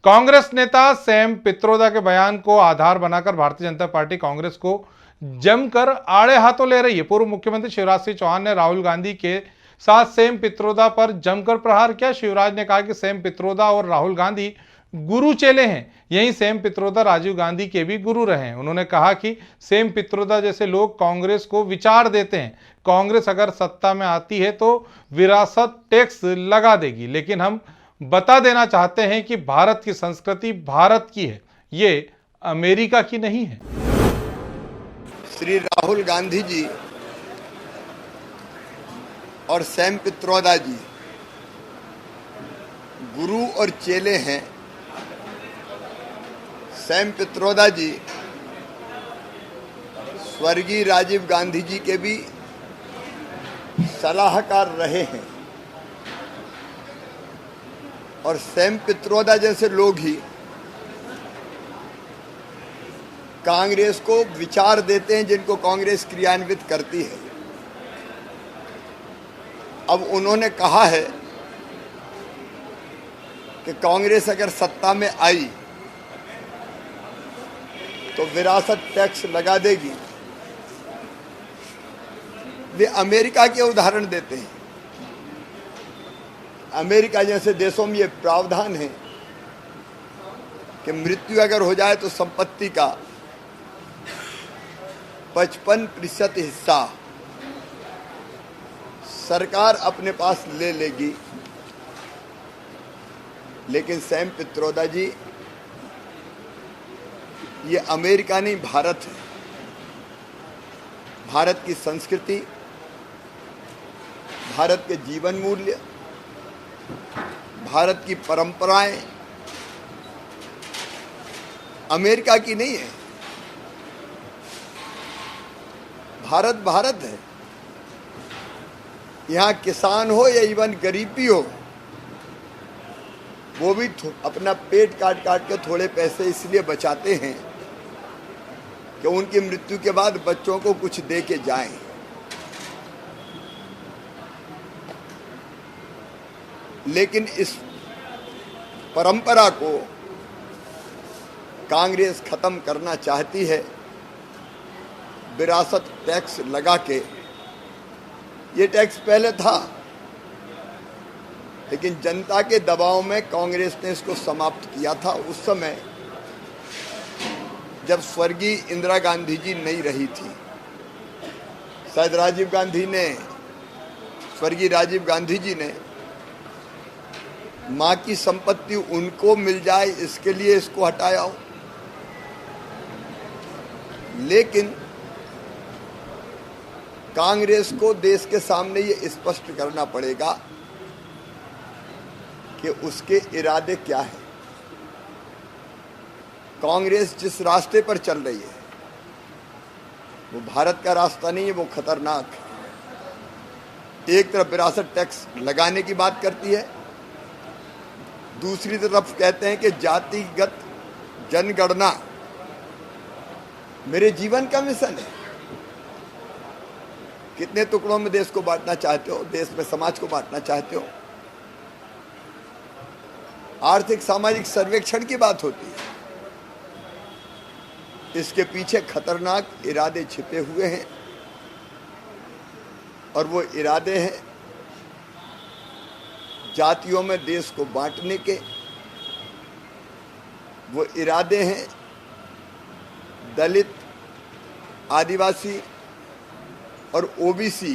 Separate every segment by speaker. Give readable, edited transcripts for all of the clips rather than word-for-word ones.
Speaker 1: कांग्रेस नेता सैम पित्रोदा के बयान को आधार बनाकर भारतीय जनता पार्टी कांग्रेस को जमकर आड़े हाथों ले रही है। पूर्व मुख्यमंत्री शिवराज सिंह चौहान ने राहुल गांधी के साथ सैम पित्रोदा पर जमकर प्रहार किया। शिवराज ने कहा कि सैम पित्रोदा और राहुल गांधी गुरु चेले हैं, यहीं सैम पित्रोदा राजीव गांधी के भी गुरु रहे हैं। उन्होंने कहा कि सैम पित्रोदा जैसे लोग कांग्रेस को विचार देते हैं। कांग्रेस अगर सत्ता में आती है तो विरासत टैक्स लगा देगी, लेकिन हम बता देना चाहते हैं कि भारत की संस्कृति भारत की है, ये अमेरिका की नहीं है।
Speaker 2: श्री राहुल गांधी जी और सैम पित्रोदा जी गुरु और चेले हैं। सैम पित्रोदा जी स्वर्गीय राजीव गांधी जी के भी सलाहकार रहे हैं और सैम पित्रोदा जैसे लोग ही कांग्रेस को विचार देते हैं जिनको कांग्रेस क्रियान्वित करती है। अब उन्होंने कहा है कि कांग्रेस अगर सत्ता में आई तो विरासत टैक्स लगा देगी। वे अमेरिका के उदाहरण देते हैं। अमेरिका जैसे देशों में ये प्रावधान है कि मृत्यु अगर हो जाए तो संपत्ति का 55% हिस्सा सरकार अपने पास ले लेगी। लेकिन सैम पित्रोदा जी, ये अमेरिका नहीं भारत है। भारत की संस्कृति, भारत के जीवन मूल्य, भारत की परंपराएं अमेरिका की नहीं है। भारत भारत है। यहाँ किसान हो या इवन गरीबी हो, वो भी अपना पेट काट काट के थोड़े पैसे इसलिए बचाते हैं कि उनकी मृत्यु के बाद बच्चों को कुछ दे के जाएं। लेकिन इस परंपरा को कांग्रेस खत्म करना चाहती है विरासत टैक्स लगा के। ये टैक्स पहले था, लेकिन जनता के दबाव में कांग्रेस ने इसको समाप्त किया था। उस समय जब स्वर्गीय इंदिरा गांधी जी नहीं रही थी, शायद स्वर्गीय राजीव गांधी जी ने मां की संपत्ति उनको मिल जाए इसके लिए इसको हटाया हो। लेकिन कांग्रेस को देश के सामने ये स्पष्ट करना पड़ेगा कि उसके इरादे क्या हैं। कांग्रेस जिस रास्ते पर चल रही है वो भारत का रास्ता नहीं है, वो खतरनाक है। एक तरफ विरासत टैक्स लगाने की बात करती है, दूसरी तरफ कहते हैं कि जातिगत जनगणना मेरे जीवन का मिशन है। कितने टुकड़ों में देश को बांटना चाहते हो, देश में समाज को बांटना चाहते हो। आर्थिक सामाजिक सर्वेक्षण की बात होती है। इसके पीछे खतरनाक इरादे छिपे हुए हैं और वो इरादे हैं जातियों में देश को बांटने के। वो इरादे हैं दलित, आदिवासी और ओबीसी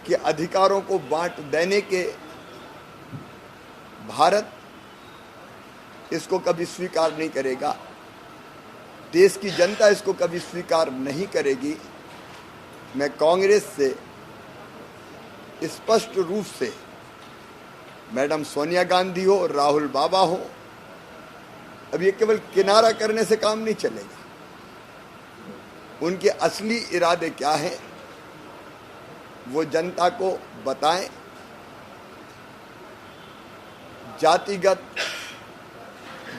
Speaker 2: के अधिकारों को बांट देने के। भारत इसको कभी स्वीकार नहीं करेगा, देश की जनता इसको कभी स्वीकार नहीं करेगी। मैं कांग्रेस से स्पष्ट रूप से, मैडम सोनिया गांधी हो, राहुल बाबा हो, अब ये केवल किनारा करने से काम नहीं चलेगा। उनके असली इरादे क्या हैं वो जनता को बताएं। जातिगत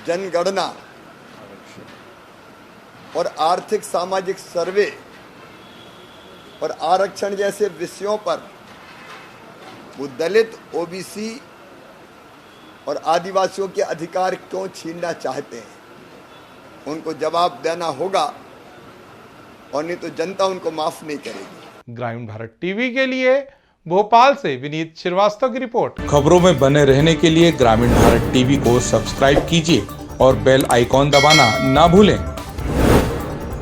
Speaker 2: जनगणना और आर्थिक सामाजिक सर्वे और आरक्षण जैसे विषयों पर वो दलित, ओबीसी और आदिवासियों के अधिकार क्यों छीनना चाहते हैं, उनको जवाब देना होगा, और नहीं तो जनता उनको माफ नहीं करेगी।
Speaker 1: ग्रामीण भारत टीवी के लिए भोपाल से विनीत श्रीवास्तव की रिपोर्ट।
Speaker 3: खबरों में बने रहने के लिए ग्रामीण भारत टीवी को सब्सक्राइब कीजिए और बेल आइकॉन दबाना ना भूलें।